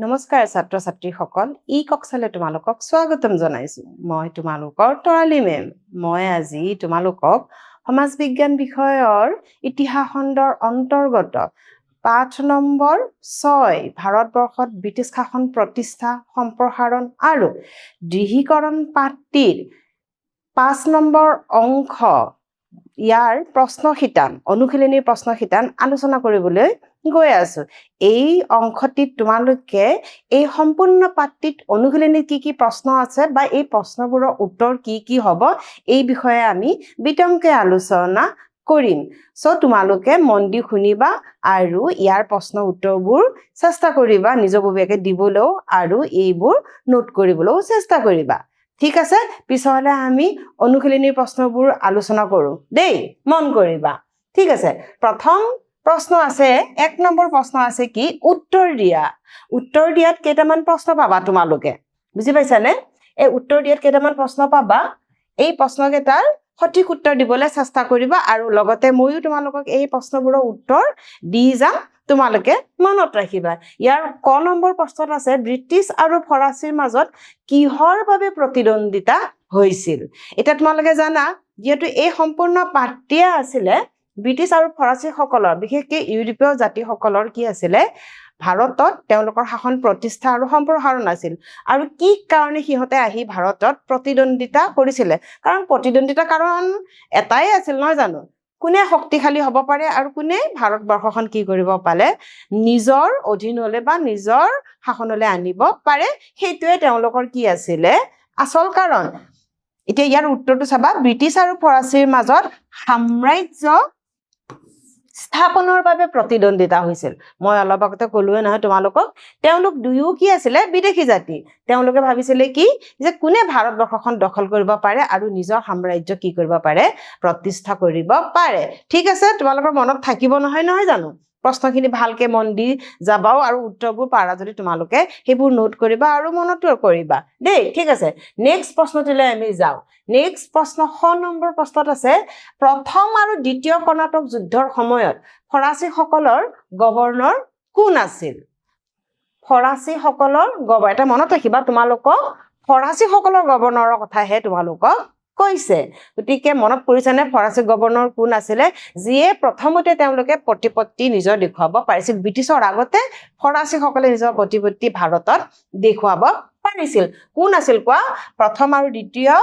নমস্কাৰ ছাত্ৰ ছাত্ৰীসকল ই কক্সলে তোমালোকক স্বাগতম জনাইছো মই তোমালোকৰ তৰালি মেম মই আজি তোমালোকক সমাজ বিজ্ঞান বিষয়ৰ ইতিহাস খণ্ডৰ অন্তৰ্গত পাঠ নম্বৰ 6 ভাৰতবৰ্ষত ব্ৰিটিছ শাসন প্ৰতিষ্ঠা সম্প্ৰসাৰণ আৰু দৃঢ়ীকৰণ পাঠটিৰ 5 নম্বৰ অংশ ইয়াৰ প্ৰশ্ন শিতান অনুশীলনীৰ প্ৰশ্ন শিতান আলোচনা কৰিবলৈ গৈ আছো এই অংশটিত তোমালোকে এই সম্পূৰ্ণ পাঠটিত অনুশীলনীত কি প্ৰশ্ন আছে বা এই প্ৰশ্নবোৰৰ উত্তৰ কি হ'ব এই বিষয়ে আমি বিতংকে আলোচনা কৰিম সো তোমালোকে মন দি শুনিবা আৰু ইয়াৰ প্ৰশ্ন উত্তৰবোৰ চেষ্টা কৰিবা নিজববীয়াকৈ দিবলৈও আৰু এইবোৰ নোট কৰিবলৈও চেষ্টা কৰিবা ঠিক আছে পিছলে আমি অনুশীলনীৰ প্ৰশ্নবোৰ আলোচনা কৰো দেই মন কৰিবা ঠিক আছে প্ৰথম প্ৰশ্ন আছে 1 নম্বৰ প্ৰশ্ন আছে কি উত্তৰ দিয়াত কেইটামান প্ৰশ্ন পাবা তোমালোকে বুজি পাইছানে এই উত্তৰ দিয়াত কেইটামান প্ৰশ্ন পাবা এই প্ৰশ্নকেইটাৰ সঠিক উত্তৰ দিবলৈ চেষ্টা কৰিবা আৰু লগতে মইও তোমালোকক এই প্ৰশ্নবোৰৰ উত্তৰ দি যাম তোমালোকে মনত ৰাখিবা ইয়াৰ ক নম্বৰ প্ৰশ্নত আছে ব্ৰিটিছ আৰু ফৰাচীৰ মাজত কিহৰ বাবে প্ৰতিদ্বন্দিতা হৈছিল এটা তোমালোকে জানা যেহেতু এই সম্পূৰ্ণ পাঠ্য আছিল ব্ৰিটিছ আৰু ফৰাচী সকলৰ বিশেষকৈ ইউৰোপীয় জাতিসকলৰ কি আছিল ভাৰতত তেওঁলোকৰ শাসন প্ৰতিষ্ঠা আৰু সম্প্ৰসাৰণ আছিল আৰু কি কাৰণে সিহঁতে আহি ভাৰতত প্ৰতিদ্বন্দিতা কৰিছিল কাৰণ প্ৰতিদ্বন্দিতা কাৰণ এটাই আছিল নহয় জানো কোনে শক্তিশালী হ'ব পাৰে আৰু কোনে ভাৰতবৰ্ষখন কি কৰিব পাৰে নিজৰ অধীনলৈ বা নিজৰ শাসনলৈ আনিব পাৰে সেইটোৱে তেওঁলোকৰ কি আছিল আসল কাৰণ এতিয়া ইয়াৰ উত্তৰটো চাবা ব্ৰিটিছ আৰু ফৰাচীৰ মাজত সাম্ৰাজ্য স্থাপনৰ বাবে প্ৰতিদ্বন্দিতা হৈছিল মই অলপ আগতে ক'লোৱে নহয় তোমালোকক তেওঁলোক দুয়ো কি আছিল বিদেশী জাতি তেওঁলোকে ভাবিছিল কি যে কোনে ভাৰতবৰ্ষখন দখল কৰিব পাৰে আৰু নিজৰ সাম্ৰাজ্য কি কৰিব পাৰে প্ৰতিষ্ঠা কৰিব পাৰে ঠিক আছে তোমালোকৰ মনত থাকিব নহয় জানো প্ৰশ্নখিনি ভালকে মন দি যাবাও আৰু উত্তৰবোৰ পাৰা যদি তোমালোকে সেইবোৰ নোট কৰিবা আৰু মনতো কৰিবা দেই ঠিক আছে নেক্সট প্ৰশ্নটিলৈ আমি যাওঁ নেক্সট প্ৰশ্ন 6 নম্বৰ প্ৰশ্নত আছে প্ৰথম আৰু দ্বিতীয় কৰ্ণাটক যুদ্ধৰ সময়ত ফৰাচীসকলৰ গভৰ্ণৰ কোন আছিল ফৰাচীসকলৰ গভৰ্ণৰ এটা মনত ৰাখিবা তোমালোকক ফৰাচীসকলৰ গভৰ্ণৰৰ কথাহে তোমালোকক কৈছে গতিকে মনত পৰিছেনে ফৰাচী গভৰ্ণৰ কোন আছিল যিয়ে প্ৰথমতে তেওঁলোকে প্ৰতিপত্তি নিজৰ দেখুৱাব পাৰিছিল ব্ৰিটিছৰ আগতে ফৰাচীসকলে নিজৰ প্ৰতিপত্তি ভাৰতত দেখুৱাব পাৰিছিল কোন আছিল কোৱা প্ৰথম আৰু দ্বিতীয়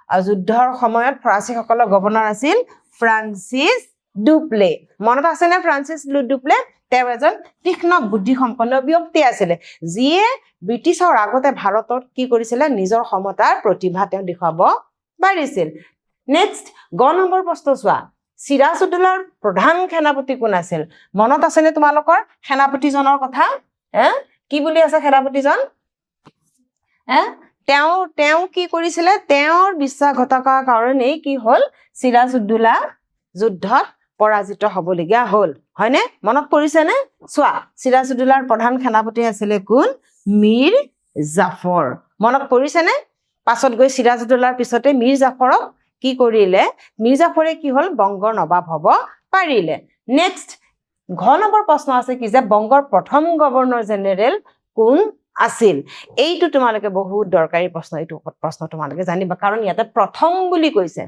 যুদ্ধৰ সময়ত ফৰাচীসকলৰ গভৰ্ণৰ আছিল ফ্ৰান্সিছ ডুপ্লে মনত আছে নে ফ্ৰান্সিছ ডুপ্লে তেওঁ এজন তীক্ষ্ণ বুদ্ধিসম্পন্ন ব্যক্তি আছিল যিয়ে ব্ৰিটিছৰ আগতে ভাৰতত কি কৰিছিল নিজৰ ক্ষমতাৰ প্ৰতিভা তেওঁ দেখুৱাব পাৰিছিল নেক্সট গ নম্বৰ প্ৰশ্ন চোৱা সিৰাজউদ্দৌলাৰ প্ৰধান সেনাপতি কোন আছিল মনত আছে নে তোমালোকৰ সেনাপতিজনৰ কথা কি বুলি আছে সেনাপতিজন তেওঁ কি কৰিছিল তেওঁৰ বিশ্বাসঘাতকতাৰ কাৰণে কি হ'ল সিৰাজউদ্দৌলা যুদ্ধত পৰাজিত হ'বলগীয়া হ'ল হয়নে মনত পৰিছে নে চোৱা সিৰাজউদ্দৌলাৰ প্ৰধান সেনাপতি আছিল কোন মীৰ জাফৰ মনত পৰিছে নে পাছত গৈ সিৰাজউদ্দৌলাৰ পিছতে মীৰ জাফৰক কি কৰিলে মীৰ জাফৰে কি হ'ল বংগৰ নবাব হ'ব পাৰিলে নেক্সট ঘ নম্বৰ প্ৰশ্ন আছে কি যে বংগৰ প্ৰথম গভৰ্ণৰ জেনেৰেল কোন আছিল এইটো তোমালোকে বহুত দৰকাৰী প্ৰশ্ন এইটো প্ৰশ্ন তোমালোকে জানিবা কাৰণ ইয়াতে প্ৰথম বুলি কৈছে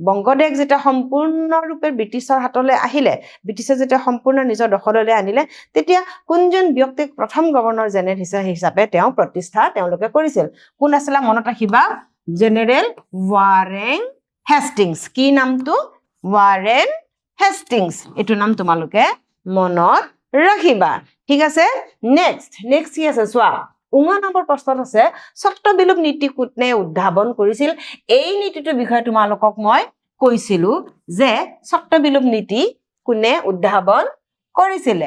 বংগদেশ যেতিয়া সম্পূৰ্ণৰূপে ব্ৰিটিছৰ হাতলৈ আহিলে ব্ৰিটিছে যেতিয়া সম্পূৰ্ণ নিজৰ দখললৈ আনিলে তেতিয়া কোনজন ব্যক্তিক প্ৰথম গভৰ্ণৰ জেনেৰেল হিচাপে তেওঁ প্ৰতিষ্ঠা তেওঁলোকে কৰিছিল কোন আছিল মনত ৰাখিবা জেনেৰেল ৱাৰেন হেষ্টিংছ কি নামটো ৱাৰেন হেষ্টিংছ এইটো নাম তোমালোকে মনত ৰাখিবা ঠিক আছে নেক্সট কি আছে চোৱা 19 নম্বৰ প্ৰশ্নত আছে সত্যবিলোপ নীতি কোনে উদ্ভাৱন কৰিছিল এই নীতিটোৰ বিষয়ে তোমালোকক মই কৈছিলো যে সত্যবিলোপ নীতি কোনে উদ্ভাৱন কৰিছিল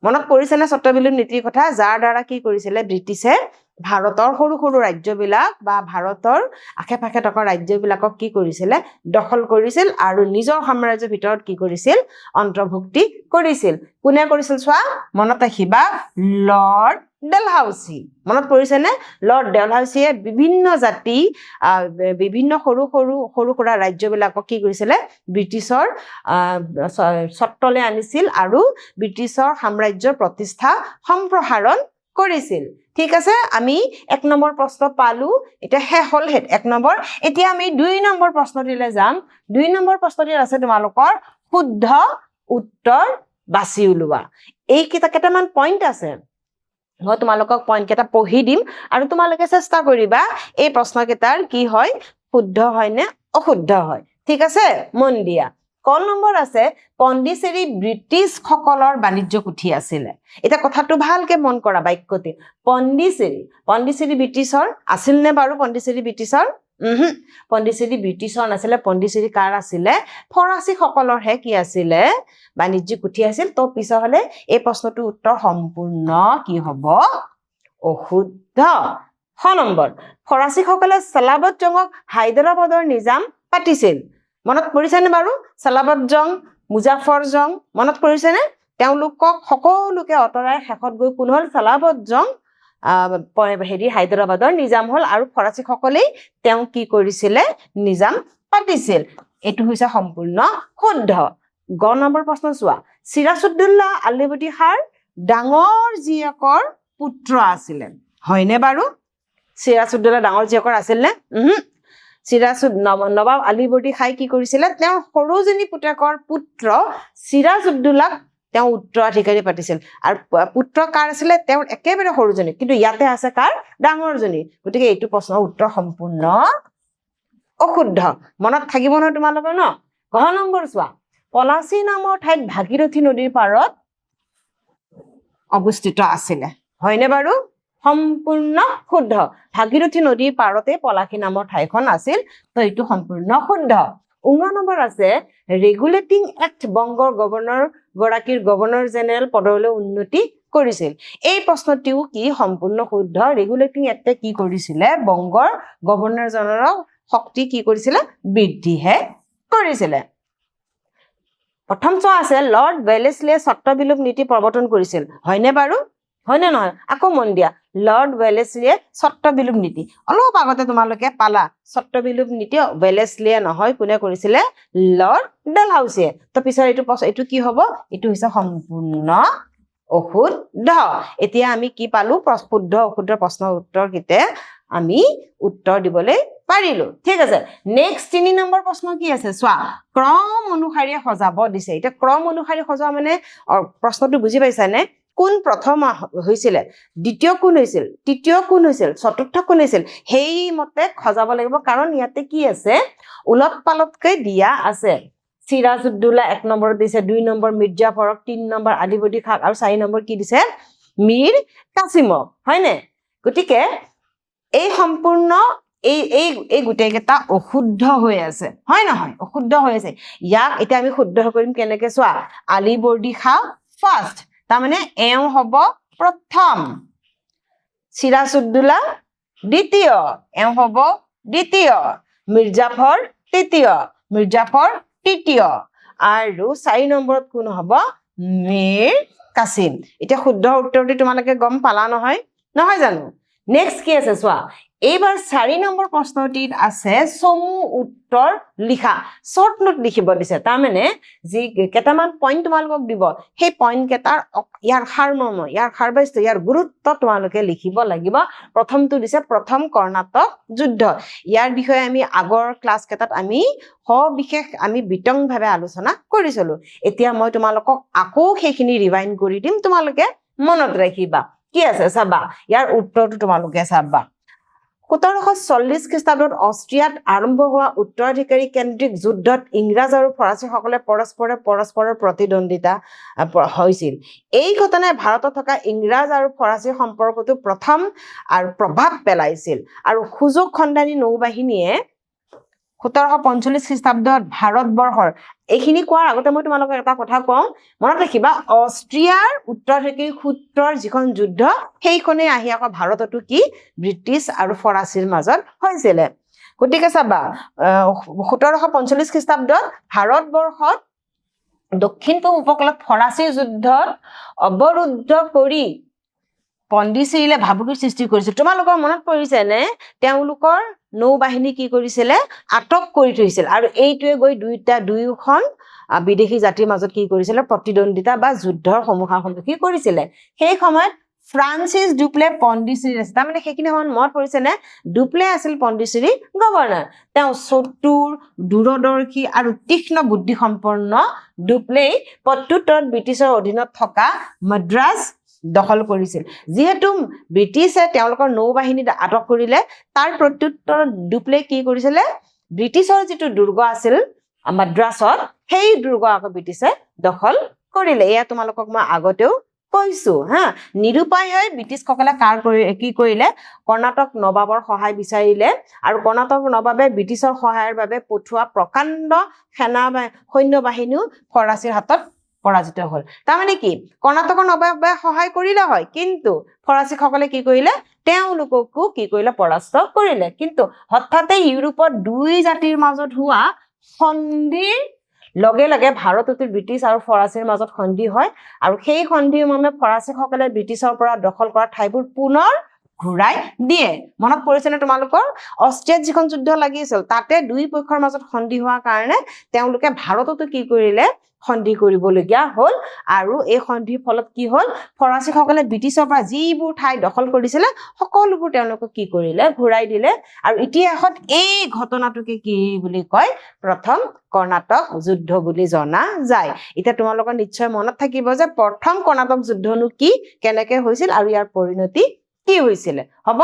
মনত পৰিছে নে সত্যবিলোপ নীতিৰ কথা যাৰ দ্বাৰা কি কৰিছিল ব্ৰিটিছে ভাৰতৰ সৰু সৰু ৰাজ্যবিলাক বা ভাৰতৰ আশে-পাশে থকা ৰাজ্যবিলাকক কি কৰিছিল দখল কৰিছিল আৰু নিজৰ সাম্ৰাজ্যৰ ভিতৰত কি কৰিছিল অন্তৰ্ভুক্তি কৰিছিল কোনে কৰিছিল চোৱা মনত ৰাখিবা লৰ্ড ডেলহাউসি মনত পৰিছে নে লৰ্ড ডেলহাউসিয়ে বিভিন্ন জাতি বিভিন্ন সৰু সৰু ৰাজ্যবিলাকক কি কৰিছিল ব্ৰিটিছৰ স্বত্বলৈ আনিছিল আৰু ব্ৰিটিছৰ সাম্ৰাজ্যৰ প্ৰতিষ্ঠা সম্প্ৰসাৰণ কৰিছিল ঠিক আছে আমি 1 নম্বৰ প্ৰশ্ন পালো এটা হে হল হেড 1 নম্বৰ এতিয়া আমি 2 নম্বৰ প্ৰশ্নটিলে যাম 2 নম্বৰ প্ৰশ্নটিত আছে তোমালোকৰ শুদ্ধ উত্তৰ বাছি উলোৱা এই কেইটামান পইণ্ট আছে মই তোমালোকক পইণ্ট কেইটা পঢ়ি দিম আৰু তোমালোকে চেষ্টা কৰিবা এই প্ৰশ্ন কেইটাৰ কি হয় শুদ্ধ হয় নে অশুদ্ধ হয় ঠিক আছে মন দিয়া কল নম্বৰ আছে পণ্ডিচেৰী ব্ৰিটিছ সকলৰ বাণিজ্য কুঠি আছিল এটা কথাটো ভালকে মন কৰা বাক্যতে পণ্ডিচেৰী ব্ৰিটিছৰ আছিল নে বাৰু পণ্ডিচেৰী ব্ৰিটিছৰ পণ্ডিচেৰী ব্ৰিটিছৰ নাছিলে পণ্ডিচেৰী কাৰ আছিলে ফৰাচী সকলৰ হে কি আছিলে বাণিজ্য কুঠি আছিল তো পিছ হলে এই প্ৰশ্নটো উত্তৰ সম্পূৰ্ণ কি হ'ব অশুদ্ধ খ নম্বৰ ফৰাচী সকলে সালাবত জংক হায়দৰাবাদৰ নিজাম পাতিছিল মনত পৰিছেনে বাৰু সালাবত জং মুজাফৰ জং মনত পৰিছেনে তেওঁলোকক সকলোকে অতৰাই শেষত গৈ কোন হল সালাবত জং হেৰি হায়দৰাবাদৰ নিজাম হল আৰু ফৰাচী সকলেই তেওঁ কি কৰিছিলে নিজাম পাতিছিল এটো হৈছে সম্পূৰ্ণ শুদ্ধ গ নম্বৰ প্ৰশ্ন চোৱা সিৰাজউদ্দৌলা আলিবৰ্দী খাৰ ডাঙৰ জীয়েকৰ পুত্ৰ আছিল হয়নে বাৰু সিৰাজউদ্দৌলা ডাঙৰ জীয়েকৰ আছিল নে নবাব আলিবৰ্দী খাই কি কৰিছিলে তেওঁ সৰুজনী পুতেকৰ পুত্ৰ সিৰাজউদ্দৌলাক তেওঁ উত্তৰাধিকাৰী পাতিছিল আৰু পুত্ৰ কাৰ আছিলে তেওঁৰ একেবাৰে সৰুজনী কিন্তু ইয়াতে আছে কাৰ ডাঙৰজনী গতিকে এইটো প্ৰশ্নৰ উত্তৰ সম্পূৰ্ণ অশুদ্ধ মনত থাকিব নহয় তোমালোকৰ ন ঘ নম্বৰ চোৱা পলাচী নামৰ ঠাইত ভাগীৰথী নদীৰ পাৰত অৱস্থিত আছিলে হয়নে বাৰু সম্পূৰ্ণ শুদ্ধ ভাগীৰথী নদীৰ পাৰতে পলাশী নামৰ ঠাইখন আছিল তো এইটো সম্পূৰ্ণ শুদ্ধ 19 নম্বৰ আছে ৰেগুলেটিং এক্ট বংগৰ গভৰ্ণৰ জেনেৰেল পদলৈ উন্নতি কৰিছিল এই প্ৰশ্নটিও কি সম্পূৰ্ণ শুদ্ধ ৰেগুলেটিং এক্টে কি কৰিছিলে বংগৰ গভৰ্ণৰ জেনেৰেলৰ শক্তি কি কৰিছিলে বৃদ্ধিহে কৰিছিলে প্ৰথম চোৱা আছে লৰ্ড ৱেলেছলিয়ে সত্ৰবিলোপ নীতি প্ৰৱৰ্তন কৰিছিল হয়নে বাৰু হয়নে নহয় আকৌ মন দিয়া লৰ্ড ৱেলেছলিয়ে সত্ৰবিলোপ নীতি অলপ আগতে তোমালোকে পালা সত্ৰবিলোপ নীতি ৱেলেছলিয়ে নহয় কোনে কৰিছিলে লৰ্ড ডেলহাউছিয়ে তো পিছৰ এইটো কি হ'ব এইটো হৈছে সম্পূৰ্ণ অশুদ্ধ এতিয়া আমি কি পালো শুদ্ধ অশুদ্ধ প্ৰশ্নৰ উত্তৰ কিতে আমি উত্তৰ দিবলৈ পাৰিলো ঠিক আছে নেক্সট 3 নম্বৰ প্ৰশ্ন কি আছে চোৱা ক্ৰম অনুসাৰে সজাব দিছে এটা ক্ৰম অনুসাৰে সজোৱা মানে প্ৰশ্নটো বুজি পাইছানে কোন প্ৰথম হৈছিল দ্বিতীয় কোন হৈছিল তৃতীয় কোন হৈছিল চতুৰ্থ কোন হৈছিল হেই মতে খজাব লাগিব কাৰণ ইয়াতে কি আছে উলট পালটকৈ দিয়া আছে সিৰাজউদ্দৌলা 1 নম্বৰ দিছে 2 নম্বৰ মিৰ্জাফৰক 3 নম্বৰ আলিবৰ্দী খাক আৰু 4 নম্বৰ কি দিছে মীৰ কাসিমক হয়নে গতিকে এই সম্পূৰ্ণ এই গুটেকেটা অশুদ্ধ হৈ আছে হয় নহয় অশুদ্ধ হৈ আছে ইয়াক এতিয়া আমি শুদ্ধ কৰিম কেনেকৈ চোৱা আলিবৰ্দী খাক ফাৰ্স্ট তাৰ মানে এও হ'ব প্ৰথম সিৰাজউদ্দৌলা দ্বিতীয় এও হ'ব দ্বিতীয় মিৰ্জাফৰ তৃতীয় আৰু 4 নম্বৰত কোন হ'ব মীৰ কাসিম এতিয়া শুদ্ধ উত্তৰটো তোমালোকে গম পালা নহয় জানো নেক্সট কি আছে চোৱা এইবাৰ 4 নম্বৰ প্ৰশ্নটিত আছে চমু উত্তৰ লিখা শৰ্ট নোট লিখিব দিছে তাৰ মানে যি কেইটামান পইণ্ট তোমালোকক দিব সেই পইণ্ট কেটাৰ ইয়াৰ সাৰমৰ্ম ইয়াৰ সাৰবস্তু ইয়াৰ গুৰুত্ব তোমালোকে লিখিব লাগিব প্ৰথমটো দিছে প্ৰথম কৰ্ণাটক যুদ্ধ ইয়াৰ বিষয়ে আমি আগৰ ক্লাছ কেটাত আমি বিশেষ আমি বিতংভাৱে আলোচনা কৰিছিলো এতিয়া মই তোমালোকক আকৌ সেইখিনি ৰিভাইণ্ড কৰি দিম তোমালোকে মনত ৰাখিবা কি আছে চাবা ইয়াৰ উত্তৰটো তোমালোকে চাবা 1740 খ্ৰীষ্টাব্দত অষ্ট্ৰিয়াত আৰম্ভ হোৱা উত্তৰাধিকাৰী কেন্দ্ৰিক যুদ্ধত ইংৰাজ আৰু ফৰাচীসকলে পৰস্পৰৰ প্ৰতিদ্বন্দিতা হৈছিল এই ঘটনাই ভাৰতত থকা ইংৰাজ আৰু ফৰাচী সম্পৰ্কটো প্ৰথম আৰু প্ৰভাৱ পেলাইছিল আৰু সুযোগ খণ্ডানী নৌবাহিনীয়ে 1745 খ্ৰীষ্টাব্দত ভাৰতবৰ্ষৰ এইখিনি কোৱাৰ আগতে মই তোমালোকক এটা কথা কওঁ মনত ৰাখিবা অষ্ট্ৰিয়াৰ উত্তৰাধিকাৰী সূত্ৰৰ যিখন যুদ্ধ সেইখনে আহি আকৌ ভাৰততো কি ব্ৰিটিছ আৰু ফৰাচীৰ মাজত হৈছিল গতিকে চাবা 1745 খ্ৰীষ্টাব্দত ভাৰতবৰ্ষত দক্ষিণ পূব উপকূলত ফৰাচী যুদ্ধত অৱৰুদ্ধ কৰি পণ্ডিচেৰীলে ভাবুকিৰ সৃষ্টি কৰিছিল তোমালোকৰ মনত পৰিছে নে তেওঁলোকৰ নৌবাহিনী কি কৰিছিলে আটক কৰি থৈছিল আৰু এইটোৱে গৈ দুয়োখন বিদেশী জাতিৰ মাজত কি কৰিছিলে প্ৰতিদ্বন্দিতা বা যুদ্ধৰ সন্মুখী কৰিছিলে সেই সময়ত ফ্ৰান্সিছ ডুপ্লে পণ্ডিচেৰী আছে তাৰমানে সেইখিনি সময়ত মনত পৰিছে নে ডুপ্লে আছিল পণ্ডিচেৰী গভৰ্ণৰ তেওঁ চতুৰ দূৰদৰ্শী আৰু তীক্ষ্ণ বুদ্ধি সম্পন্ন ডুপ্লেই প্ৰত্যুত্তৰত ব্ৰিটিছৰ অধীনত থকা মাদ্ৰাজ দখল কৰিছিল যিহেতু ব্ৰিটিছে তেওঁলোকৰ নৌবাহিনী আটক কৰিলে তাৰ প্ৰত্যুত্তৰত ডুপ্লে কি কৰিছিলে ব্ৰিটিছৰ যিটো দুৰ্গ আছিল মাদ্ৰাছত সেই দুৰ্গ আকৌ ব্ৰিটিছে দখল কৰিলে এয়া তোমালোকক মই আগতেও কৈছো হা নিৰুপায় হৈ ব্ৰিটিছসকলে কি কৰিলে কৰ্ণাটক নবাবৰ সহায় বিচাৰিলে আৰু কৰ্ণাটক নবাবে ব্ৰিটিছৰ সহায়ৰ বাবে পঠোৱা প্ৰকাণ্ড সৈন্যবাহিনীও ফৰাচীৰ হাতত পৰাজিত হ'ল তাৰমানে কি কৰ্ণাটকৰ নবাবে সহায় কৰিলে হয় কিন্তু ফৰাচীসকলে কি কৰিলে তেওঁলোককো কি কৰিলে পৰাস্ত কৰিলে কিন্তু হঠাতে ইউৰোপত দুই জাতিৰ মাজত হোৱা সন্ধিৰ লগে লগে ভাৰততো ব্ৰিটিছ আৰু ফৰাচীৰ মাজত সন্ধি হয় আৰু সেই সন্ধিৰ মৰ্মে ফৰাচীসকলে ব্ৰিটিছৰ পৰা দখল কৰা ঠাইবোৰ পুনৰ ঘূৰাই দিয়ে মনত পৰিছে নে তোমালোকৰ অষ্ট্ৰিয়াত যিখন যুদ্ধ লাগিছিল তাতে দুই পক্ষৰ মাজত সন্ধি হোৱাৰ কাৰণে তেওঁলোকে ভাৰততো কি কৰিলে সন্ধি কৰিবলগীয়া হ'ল আৰু এই সন্ধিৰ ফলত কি হ'ল ফৰাচীসকলে ব্ৰিটিছৰ পৰা যিবোৰ ঠাই দখল কৰিছিলে সকলোবোৰ তেওঁলোকক কি কৰিলে ঘূৰাই দিলে আৰু ইতিহাসত এই ঘটনাটোকে কি বুলি কয় প্ৰথম কৰ্ণাটক যুদ্ধ বুলি জনা যায় এতিয়া তোমালোকৰ নিশ্চয় মনত থাকিব যে প্ৰথম কৰ্ণাটক যুদ্ধনো কি কেনেকৈ হৈছিল আৰু ইয়াৰ পৰিণতি কি হৈছিলে হ'ব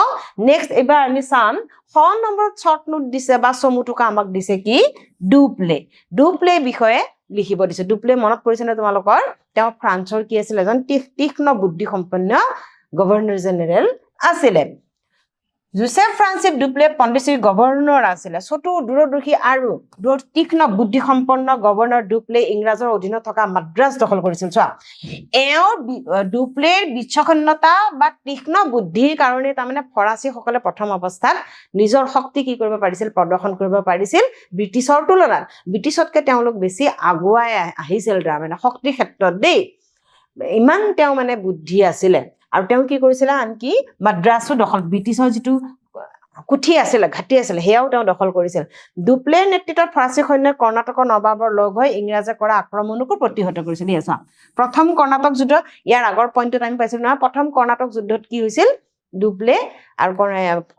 নেক্সট এবাৰ আমি চাম 6 নম্বৰত শৰ্ট নোট দিছে বা চমুটোকা আমাক দিছে কি ডুপ্লে বিষয়ে লিখিব দিছে ডুপ্লে মনত পৰিছে নে তোমালোকৰ তেওঁ ফ্ৰান্সৰ কি আছিল এজন তীক্ষ্ণ বুদ্ধি সম্পন্ন গভৰ্ণৰ জেনেৰেল আছিলে জোসেফ ফ্ৰান্সিছ ডুপ্লে পণ্ডিচেৰী গভৰ্ণৰ আছিলে চতুৰ দূৰদৰ্শী আৰু তীক্ষ্ণ বুদ্ধি সম্পন্ন গভৰ্ণৰ ডুপ্লে ইংৰাজৰ অধীনত থকা মাদ্ৰাজ দখল কৰিছিল চোৱা এওঁৰ ডুপ্লেৰ বিচক্ষণতা বা তীক্ষ্ণ বুদ্ধিৰ কাৰণে তাৰমানে ফৰাচীসকলে প্ৰথম অৱস্থাত নিজৰ শক্তি কি কৰিব পাৰিছিল প্ৰদৰ্শন কৰিব পাৰিছিল ব্ৰিটিছৰ তুলনাত ব্ৰিটিছতকৈ তেওঁলোক বেছি আগুৱাই আহিছিল তাৰমানে শক্তিৰ ক্ষেত্ৰত দেই ইমান তেওঁ মানে বুদ্ধি আছিলে আৰু তেওঁ কি কৰিছিলে আনকি মাদ্ৰাজো দখল ব্ৰিটিছৰ যিটো কুঠি আছিলে ঘাটি আছিলে সেয়াও তেওঁ দখল কৰিছিল ডুপ্লেৰ নেতৃত্বত ফৰাচী সৈন্যই কৰ্ণাটকৰ নবাবৰ লগ হৈ ইংৰাজে কৰা আক্ৰমণকো প্ৰতিহত কৰিছিল এয়া প্ৰথম কৰ্ণাটক যুদ্ধ ইয়াৰ আগৰ পইণ্টত আমি পাইছিলো নহয় প্ৰথম কৰ্ণাটক যুদ্ধত কি হৈছিল ডুপ্লে আৰু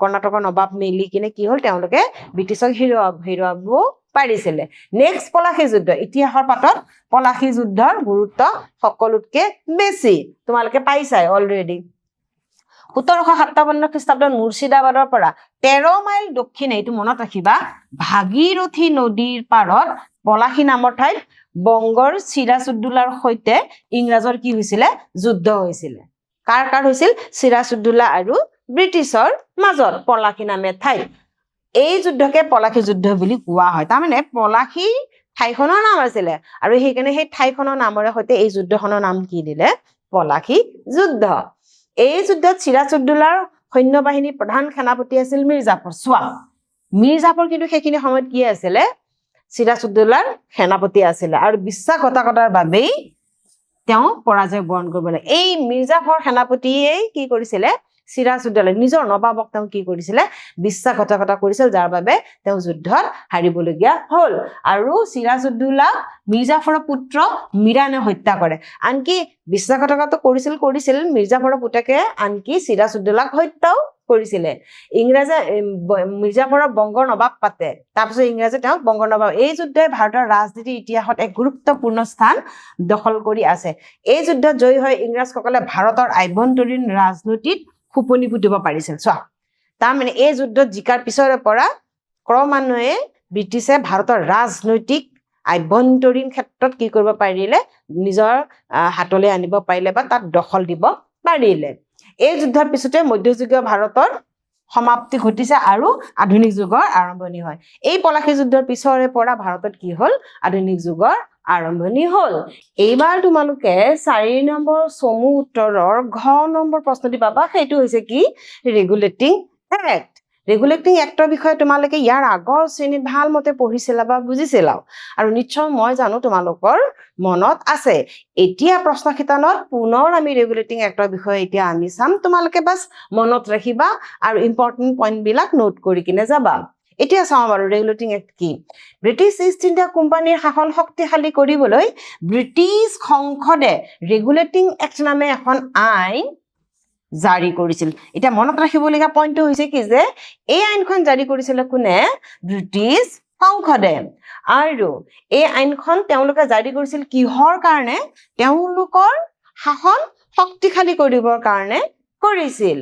কৰ্ণাটকৰ নবাব মিলি কিনে কি হ'ল তেওঁলোকে ব্ৰিটিছক হেৰুৱাব পাৰিছিলে নেক্সট পলাশী যুদ্ধ ইতিহাসৰ পাতত পলাশী যুদ্ধৰ গুৰুত্ব সকলোতকৈ বেছি তোমালোকে পাইছাই অলৰেডি 1757 খ্ৰীষ্টাব্দত মুৰ্ছিদাবাদৰ পৰা 13 মাইল দক্ষিণে এইটো মনত ৰাখিবা ভাগীৰথী নদীৰ পাৰত পলাশী নামৰ ঠাইত বংগৰ চিৰাজউদ্দৌলাৰ সৈতে ইংৰাজৰ কি হৈছিলে যুদ্ধ হৈছিলে কাৰ হৈছিল চিৰাজউদ্দৌলা আৰু ব্ৰিটিছৰ মাজত পলাশী নামে ঠাইত এই যুদ্ধকে পলাশী যুদ্ধ বুলি কোৱা হয় তাৰমানে পলাশী ঠাইখনৰ নাম আছিলে আৰু সেইকাৰণে সেই ঠাইখনৰ নামৰে সৈতে এই যুদ্ধখনৰ নাম কি দিলে পলাশী যুদ্ধ এই যুদ্ধত চিৰাজউদ্দৌলাৰ সৈন্যবাহিনীৰ প্ৰধান সেনাপতি আছিল মীৰ জাফৰ কিন্তু সেইখিনি সময়ত কি আছিলে চিৰাজউদ্দৌলাৰ সেনাপতি আছিলে আৰু বিশ্বাসঘাতকতাৰ বাবেই তেওঁ পৰাজয় বৰণ কৰিব লাগে এই মীৰ জাফৰ সেনাপতিয়ে কি কৰিছিলে চিৰাজউদ্দৌলা নিজৰ নবাবক তেওঁ কি কৰিছিলে বিশ্বাসঘাতকতা কৰিছিল যাৰ বাবে তেওঁ যুদ্ধত হাৰিবলগীয়া হ'ল আৰু চিৰাজউদ্দৌলা মীৰ জাফৰৰ পুত্ৰ মিৰানে হত্যা কৰে আনকি বিশ্বাসঘাতকতা কৰিছিল মীৰ জাফৰৰ পুতেকে আনকি চিৰাজউদ্দৌলাক হত্যাও কৰিছিলে ইংৰাজে মীৰ জাফৰৰ বংগৰ নবাব পাতে তাৰপিছত ইংৰাজে তেওঁক বংগৰ নবাব এই যুদ্ধই ভাৰতৰ ৰাজনীতিৰ ইতিহাসত এক গুৰুত্বপূৰ্ণ স্থান দখল কৰি আছে এই যুদ্ধত জয়ী হৈ ইংৰাজসকলে ভাৰতৰ আভ্যন্তৰীণ ৰাজনীতিত খুপনি পুতিব পাৰিছিল চোৱা তাৰমানে এই যুদ্ধত জিকাৰ পিছৰে পৰা ক্ৰমান্বয়ে ব্ৰিটিছে ভাৰতৰ ৰাজনৈতিক আভ্যন্তৰীণ ক্ষেত্ৰত কি কৰিব পাৰিলে নিজৰ হাতলৈ আনিব পাৰিলে বা তাত দখল দিব পাৰিলে এই যুদ্ধৰ পিছতে মধ্যযুগীয় ভাৰতৰ সমাপ্তি ঘটিছে আৰু আধুনিক যুগৰ আৰম্ভণি হয় এই পলাশী যুদ্ধৰ পিছৰে পৰা ভাৰতত কি হ'ল আধুনিক যুগৰ আৰম্ভণি হ'ল এইবাৰ তোমালোকে 4 নম্বৰ চমু উত্তৰৰ ঘ নম্বৰ প্ৰশ্নটি পাবা সেইটো হৈছে কি ৰেগুলেটিং এক্টৰ বিষয়ে তোমালোকে ইয়াৰ আগৰ শ্ৰেণীত ভালমতে পঢ়িছিলা বা বুজিছিলা আৰু নিশ্চয় মই জানো তোমালোকৰ মনত আছে এতিয়া প্ৰশ্ন খিতানত পুনৰ আমি ৰেগুলেটিং এক্টৰ বিষয়ে এতিয়া আমি চাম তোমালোকে বাস মনত ৰাখিবা আৰু ইম্পৰ্টেন্ট পইণ্ট বিলাক নোট কৰি কিনে যাবা এতিয়া চাওঁ বাৰু ৰেগুলেটিং এক্ট কি ব্ৰিটিছ ইষ্ট ইণ্ডিয়া কোম্পানীৰ শাসন শক্তিশালী কৰিবলৈ ব্ৰিটিছ সংসদে ৰেগুলেটিং এক্ট নামে এখন আইন জাৰি কৰিছিল এটা মনত ৰাখিবলগীয়া পইণ্টটো হৈছে কি যে এই আইনখন জাৰি কৰিছিল কোনে ব্ৰিটিছ সংসদে আৰু এই আইনখন তেওঁলোকে জাৰি কৰিছিল কিহৰ কাৰণে তেওঁলোকৰ শাসন শক্তিশালী কৰিবৰ কাৰণে কৰিছিল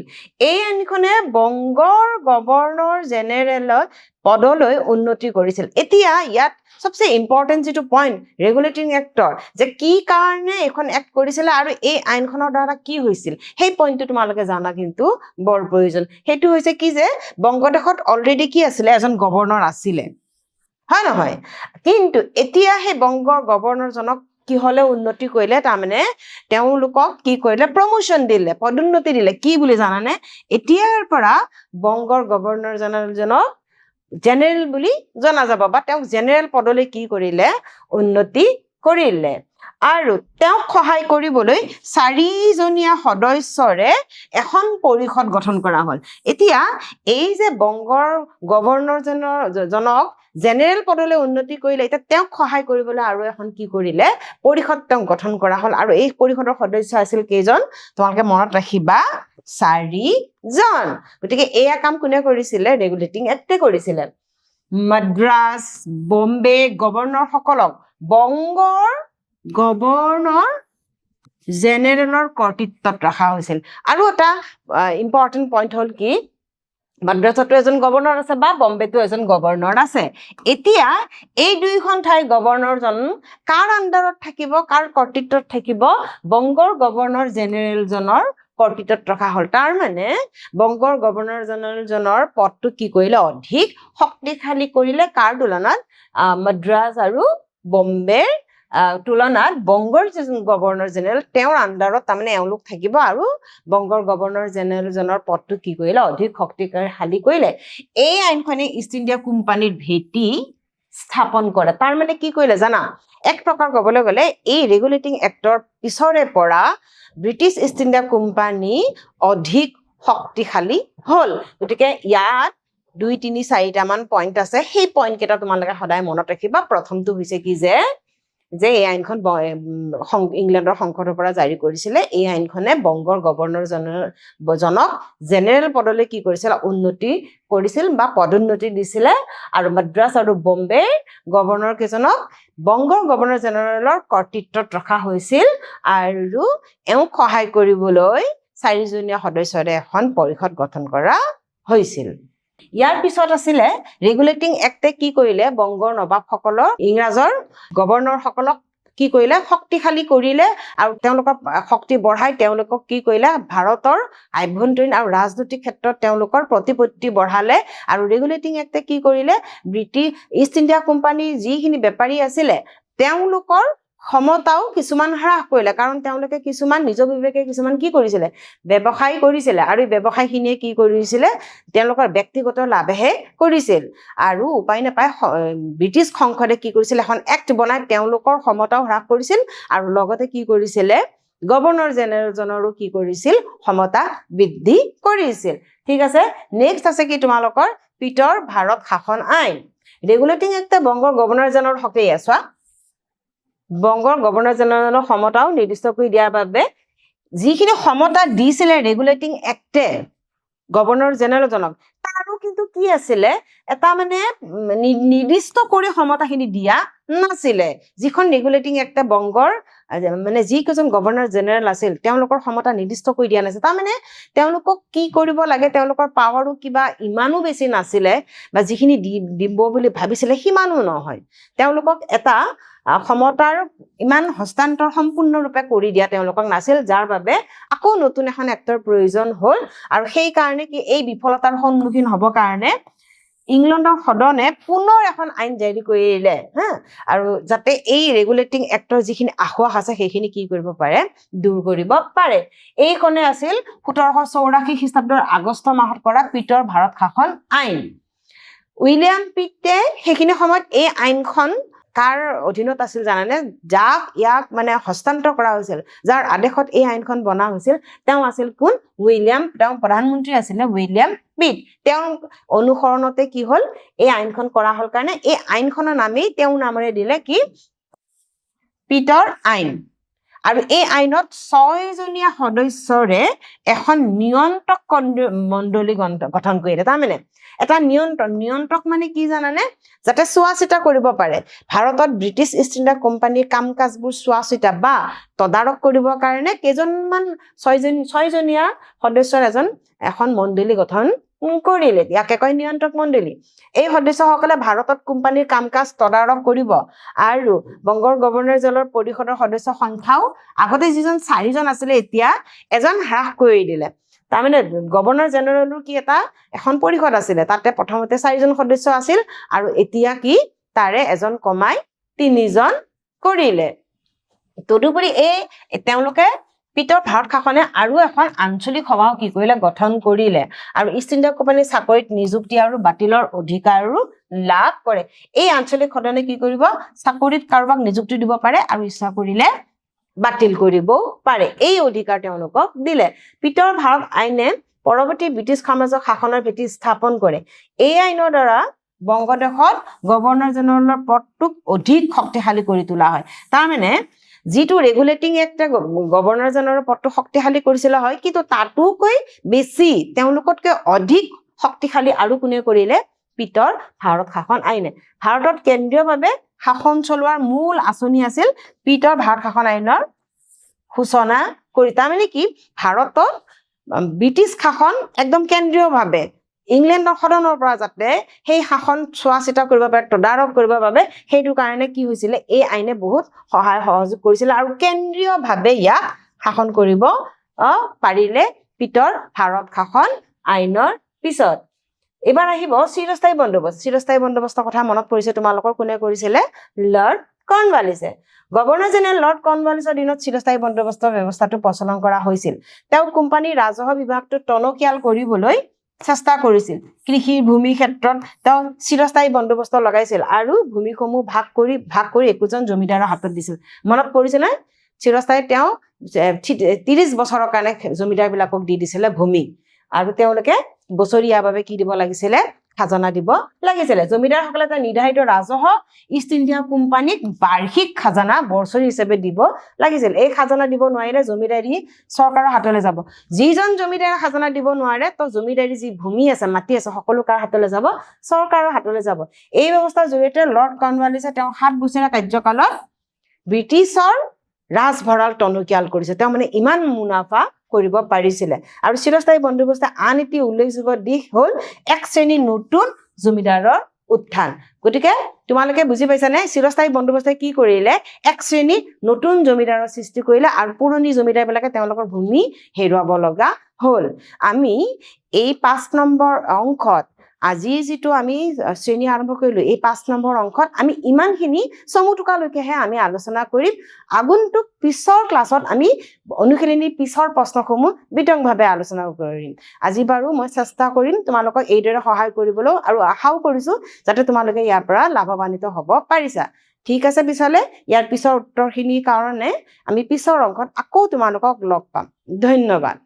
এই আইনখনে বংগৰ গভৰ্ণৰ জেনেৰেলৰ পদলৈ উন্নতি কৰিছিল এতিয়া ইয়াত সবচে ইম্পৰ্টেন্ট যেটো পইণ্ট ৰেগুলেটিং এক্টৰ যে কি কাৰণে এখন এক্ট কৰিছিল আৰু এই আইনখনৰ দ্বাৰা কি হৈছিল সেই পইণ্টটো তোমালোকে জানা কিন্তু বৰ প্ৰয়োজন হেতু হৈছে কি যে বংগদেশত অলৰেডি কি আছিল এজন গভৰ্ণৰ আছিল হয় নহয় কিন্তু এতিয়া হে বংগৰ গভৰ্ণৰ জনক কি হলে উন্নতি কৰিলে তাৰ মানে তেওঁলোকক কি কৰিলে প্ৰমোশন দিলে পদোন্নতি দিলে কি বুলি জানানে এতিয়াৰ পৰা বংগৰ গভৰ্ণৰ জনক জেনেৰেল বুলি জনা যাব বা তেওঁ জেনেৰেল পদলৈ কি কৰিলে উন্নতি কৰিলে আৰু তেওঁক সহায় কৰিবলৈ 4জনীয়া সদস্যৰে এখন পৰিষদ গঠন কৰা হ'ল এতিয়া এই যে বংগৰ গভৰ্ণৰ জনক জেনেৰেল পদলৈ উন্নতি কৰিলে এটা তেওঁক সহায় কৰিবলৈ আৰু এখন কি কৰিলে পৰিষদ তেওঁ গঠন কৰা হ'ল আৰু এই পৰিষদৰ সদস্য আছিল কেইজন তোমালোকে মনত ৰাখিবা 4জন গতিকে এয়া কাম কোনে কৰিছিলে ৰেগুলেটিং এক্টে কৰিছিলে মাদ্ৰাজ বম্বে গভৰ্ণৰ সকলক বংগৰ গভৰ্ণৰ জেনেৰেলৰ কৰ্তৃত্বত ৰখা হৈছিল আৰু এটা ইম্পৰ্টেন্ট পইণ্ট হ'ল কি মাদ্ৰাজতো এজন গভৰ্ণৰ আছে বা বম্বেতো এজন গভৰ্ণৰ আছে এতিয়া এই দুইখন ঠাই গভৰ্ণৰজন কাৰ আণ্ডাৰত থাকিব কাৰ কৰ্তৃত্বত থাকিব বংগৰ গভৰ্ণৰ জেনেৰেলজনৰ কৰ্তৃত্বত ৰখা হ'ল তাৰ মানে বংগৰ গভৰ্ণৰ জেনেৰেলজনৰ পদটো কি কৰিলে অধিক শক্তিশালী কৰিলে কাৰ তুলনাত মাদ্ৰাজ আৰু বম্বেৰ তুলনাত বংগৰ যিজন গভৰ্ণৰ জেনেৰেল তেওঁৰ আণ্ডাৰত তাৰমানে এওঁলোক থাকিব আৰু বংগৰ গভৰ্ণৰ জেনেৰেলজনৰ পদটো কি কৰিলে অধিক শক্তিশালী কৰিলে এই আইনখনে ইষ্ট ইণ্ডিয়া কোম্পানীৰ ভেটি স্থাপন কৰে তাৰ মানে কি কৰিলে জানা এক প্ৰকাৰ ক'বলৈ গ'লে এই ৰেগুলেটিং এক্টৰ পিছৰে পৰা ব্ৰিটিছ ইষ্ট ইণ্ডিয়া কোম্পানী অধিক শক্তিশালী হ'ল গতিকে ইয়াত 2 3 4টা মান পইণ্ট আছে সেই পইণ্ট কেইটা তোমালোকে সদায় মনত ৰাখিবা প্ৰথমটো হৈছে কি যে এই আইনখন ইংলেণ্ডৰ সংসদৰ পৰা জাৰি কৰিছিলে এই আইনখনে বংগৰ গভৰ্ণৰ জনক জেনেৰেল পদলৈ কি কৰিছিল উন্নতি কৰিছিল বা পদোন্নতি দিছিল আৰু মাদ্ৰাজ আৰু বম্বে গভৰ্ণৰ কেজনক বংগৰ গভৰ্ণৰ জেনেৰেলৰ কৰ্তৃত্বত ৰখা হৈছিল আৰু এওঁক সহায় কৰিবলৈ 4জনীয়া সদস্যৰে এখন পৰিষদ গঠন কৰা হৈছিল ইয়াৰ পিছত আছিলে ৰেগুলেটিং এক্টে কি কৰিলে বংগৰ নবাবসকলৰ ইংৰাজৰ গভৰ্ণৰ সকলক কি কৰিলে শক্তিশালী কৰিলে আৰু তেওঁলোকৰ শক্তি বঢ়াই তেওঁলোকক কি কৰিলে ভাৰতৰ আভ্যন্তৰীণ আৰু ৰাজনৈতিক ক্ষেত্ৰত তেওঁলোকৰ প্ৰতিপত্তি বঢ়ালে আৰু ৰেগুলেটিং এক্টে কি কৰিলে ব্ৰিটিছ ইষ্ট ইণ্ডিয়া কোম্পানীৰ যিখিনি বেপাৰী আছিলে তেওঁলোকৰ ক্ষমতাও কিছুমান হ্ৰাস কৰিলে কাৰণ তেওঁলোকে কিছুমান নিজ বিবেকে কিছুমান কি কৰিছিলে ব্যৱসায় কৰিছিলে আৰু ব্যৱসায়খিনিয়ে কি কৰিছিলে তেওঁলোকৰ ব্যক্তিগত লাভহে কৰিছিল আৰু উপায় নাপায় ব্ৰিটিছ সংসদে কি কৰিছিল এখন এক্ট বনাই তেওঁলোকৰ ক্ষমতাও হ্ৰাস কৰিছিল আৰু লগতে কি কৰিছিলে গভৰ্ণৰ জেনেৰেলজনৰো কি কৰিছিল ক্ষমতা বৃদ্ধি কৰিছিল ঠিক আছে নেক্সট আছে কি তোমালোকৰ পিটৰ ভাৰত শাসন আইন ৰেগুলেটিং এক্টে বংগৰ গভৰ্ণৰ জেনেৰেলৰ হকে চোৱা বংগৰ গভৰ্ণৰ জেনেৰেলৰ ক্ষমতাও নিৰ্দিষ্ট কৰি দিয়াৰ বাবে যিখিনি ক্ষমতা দিছিলে ৰেগুলেটিং এক্টে গভৰ্ণৰ জেনেৰেলজনক তাৰো কিন্তু কি আছিলে এটা মানে নিৰ্দিষ্ট কৰি ক্ষমতাখিনি দিয়া নাছিলে যিখন ৰেগুলেটিং এক্টে বংগৰ মানে যিকেইজন গভৰ্ণৰ জেনেৰেল আছিল তেওঁলোকৰ ক্ষমতা নিৰ্দিষ্ট কৰি দিয়া নাছিল তাৰমানে তেওঁলোকক কি কৰিব লাগে তেওঁলোকৰ পাৱাৰো কিবা ইমানো বেছি নাছিলে বা যিখিনি দিব বুলি ভাবিছিলে সিমানো নহয় তেওঁলোকক এটা ক্ষমতাৰ ইমান হস্তান্তৰ সম্পূৰ্ণৰূপে কৰি দিয়া তেওঁলোকক নাছিল যাৰ বাবে আকৌ নতুন এখন এক্টৰ প্ৰয়োজন হ'ল আৰু সেই কাৰণে কি এই বিফলতাৰ সন্মুখীন হ'ব কাৰণে ইংলেণ্ডৰ সদনে পুনৰ এখন আইন জাৰি কৰিলে আৰু যাতে এই ৰেগুলেটিং এক্টৰ যিখিনি আহ্বাস আছে সেইখিনি কি কৰিব পাৰে দূৰ কৰিব পাৰে এইখনে আছিল 1784 খ্ৰীষ্টাব্দৰ আগষ্ট মাহত কৰা পিটৰ ভাৰত শাসন আইন উইলিয়াম পিটে সেইখিনি সময়ত এই আইনখন কাৰ অধীনত আছিল জানানে যাক ইয়াক মানে হস্তান্তৰ কৰা হৈছিল যাৰ আদেশত এই আইনখন বনা হৈছিল তেওঁ আছিল কোন উইলিয়াম তেওঁ প্ৰধানমন্ত্ৰী আছিল উইলিয়াম পিট তেওঁ অনুসৰণতে কি হ'ল এই আইনখন কৰা হ'ল কাৰণে এই আইনখনৰ নামেই তেওঁ নামেৰে দিলে কি পিটৰ আইন আৰু এই আইনত 6 জনীয়া সদস্যৰে এখন নিয়ন্ত্ৰক মণ্ডলী গঠন কৰিলে তাৰমানে এটা নিয়ন্ত্ৰক মানে কি জানানে যাতে চোৱা চিতা কৰিব পাৰে ভাৰতত ব্ৰিটিছ ইষ্ট ইণ্ডিয়া কোম্পানীৰ কাম কাজবোৰ চোৱা চিতা বা তদাৰক কৰিবৰ কাৰণে কেইজনমান 6 জনীয়া সদস্যৰ এখন মণ্ডলী গঠন কৰিলে ইয়াকে কয় নিয়ন্ত্ৰক মণ্ডলী এই সদস্যসকলে ভাৰতত কোম্পানীৰ কাম কাজ তদাৰক কৰিব আৰু বংগৰ গভৰ্ণৰ জেনেৰেলৰ পৰিষদৰ সদস্য সংখ্যাও আগতে যিজন 4 জন আছিল এতিয়া এজন হ্ৰাস কৰি দিলে তাৰমানে গভৰ্ণৰ জেনেৰেলৰ কি এখন পৰিষদ আছিল তাতে প্ৰথমতে 4 জন সদস্য আছিল আৰু এতিয়া কি তাৰে এজন কমাই 3 জন কৰিলে তদুপৰি তেওঁলোকে পিতৰ ভাৰত শাসনে আৰু এখন আঞ্চলিক সভাও কি কৰিলে গঠন কৰিলে আৰু ইষ্ট ইণ্ডিয়া কোম্পানীৰ চাকৰিত নিযুক্তি আৰু বাতিলৰ অধিকাৰো লাভ কৰে এই আঞ্চলিক সদনে কি কৰিব চাকৰিত কাৰোবাক নিযুক্তি দিব পাৰে আৰু ইচ্ছা কৰিলে বাতিল কৰিব পাৰে এই অধিকাৰ তেওঁলোকক দিলে পিতৰ ভাৰত আইনে পৰৱৰ্তী ব্ৰিটিছ সাম্ৰাজ্যৰ শাসনৰ ভেটি স্থাপন কৰে এই আইনৰ দ্বাৰা বংগদেশত গভৰ্ণৰ জেনেৰেলৰ পদটোক অধিক শক্তিশালী কৰি তোলা হয় তাৰমানে যিটো ৰেগুলেটিং এক্টে গভৰ্ণৰ জেনেৰেলৰ পদটো শক্তিশালী কৰিছিল হয় কিন্তু তাতোকৈ বেছি তেওঁলোকতকৈ অধিক শক্তিশালী আৰু কোনে কৰিলে পিতৰ ভাৰত শাসন আইনে ভাৰতত কেন্দ্ৰীয়ভাৱে শাসন চলোৱাৰ মূল আঁচনি আছিল পিতৰ ভাৰত শাসন আইনৰ সূচনা কৰি তাৰমানে কি ভাৰতত ব্ৰিটিছ শাসন একদম কেন্দ্ৰীয়ভাৱে ইংলেণ্ডৰ সদনৰ পৰা যাতে সেই শাসন চোৱা চিতা কৰিব পাৰে তদাৰক কৰিবৰ বাবে সেইটো কাৰণে কি হৈছিলে এই আইনে বহুত সহায় সহযোগ কৰিছিল আৰু কেন্দ্ৰীয়ভাৱে ইয়াক শাসন কৰিব পাৰিলে পিতৰ ভাৰত শাসন আইনৰ পিছত এবাৰ আহিব চিৰস্থায়ী বন্দোবস্তৰ কথা মনত পৰিছে তোমালোকৰ কোনে কৰিছিলে লৰ্ড কৰ্ণৱালিছে গভৰ্ণৰ জেনেৰেল লৰ্ড কৰ্ণৱালিছৰ দিনত চিৰস্থায়ী বন্দোবস্তৰ ব্যৱস্থাটো প্ৰচলন কৰা হৈছিল তেওঁ কোম্পানীৰ ৰাজহ বিভাগটো টনকিয়াল কৰিবলৈ চেষ্টা কৰিছিল কৃষি ভূমি ক্ষেত্ৰত তেওঁ চিৰস্থায়ী বন্দোবস্ত লগাইছিল আৰু ভূমিসমূহ ভাগ কৰি একোজন জমিদাৰৰ হাতত দিছিল মনত পৰিছে নে চিৰস্থায়ী তেওঁ 30 বছৰৰ কাৰণে জমিদাৰ বিলাকক দি দিছিলে ভূমি আৰু তেওঁলোকে বছৰীয়াভাৱে কি দিব লাগিছিলে খাজনা দিব লাগিছিলে জমিদাৰসকলে এটা নিৰ্ধাৰিত ৰাজহ ইষ্ট ইণ্ডিয়া কোম্পানীক বাৰ্ষিক খাজনা বছৰি হিচাপে দিব লাগিছিল এই খাজনা দিব নোৱাৰিলে জমিদাৰী চৰকাৰৰ হাতলৈ যাব যিজন জমিদাৰে খাজনা দিব নোৱাৰে তো জমিদাৰী যি ভূমি আছে মাটি আছে সকলো কাৰ হাতলৈ যাব চৰকাৰৰ হাতলৈ যাব এই ব্যৱস্থাৰ জৰিয়তে লৰ্ড কৰ্ণৱালিছে তেওঁ 7 বছৰীয়া কাৰ্যকালত ব্ৰিটিছৰ ৰাজভঁৰাল টনকিয়াল কৰিছে তেওঁ মানে ইমান মুনাফা কৰিব পাৰিছিলে আৰু চিৰস্থায়ী বন্দোবস্তৰ আন এটি উল্লেখযোগ্য দিশ হ'ল এক শ্ৰেণীৰ নতুন জমিদাৰৰ উত্থান গতিকে তোমালোকে বুজি পাইছানে চিৰস্থায়ী বন্দোবস্তে কি কৰিলে এক শ্ৰেণীৰ নতুন জমিদাৰৰ সৃষ্টি কৰিলে আৰু পুৰণি জমিদাৰবিলাকে তেওঁলোকৰ ভূমি হেৰুৱাব লগা হ'ল আমি এই 5 নম্বৰ অংকত আজি যেটো আমি শ্ৰেণী আৰম্ভ কৰিলো এই 5 নম্বৰ অংকত আমি ইমানখিনি সমুটুকালৈকেহে আমি আলোচনা কৰিম আগন্তুক পিছৰ ক্লাছত আমি অনুশীলনীৰ পিছৰ প্ৰশ্নসমূহ বিতংভাৱে আলোচনা কৰিম আজি বাৰু মই চেষ্টা কৰিম তোমালোকক এইদৰে সহায় কৰিবলৈ আৰু আশাও কৰিছো যাতে তোমালোকে ইয়াৰ পৰা লাভৱান্বিত হ'ব পাৰিছা ঠিক আছে পিছলে ইয়াৰ পিছৰ উত্তৰখিনিৰ কাৰণে আমি পিছৰ অংকত আকৌ তোমালোকক লগ পাম ধন্যবাদ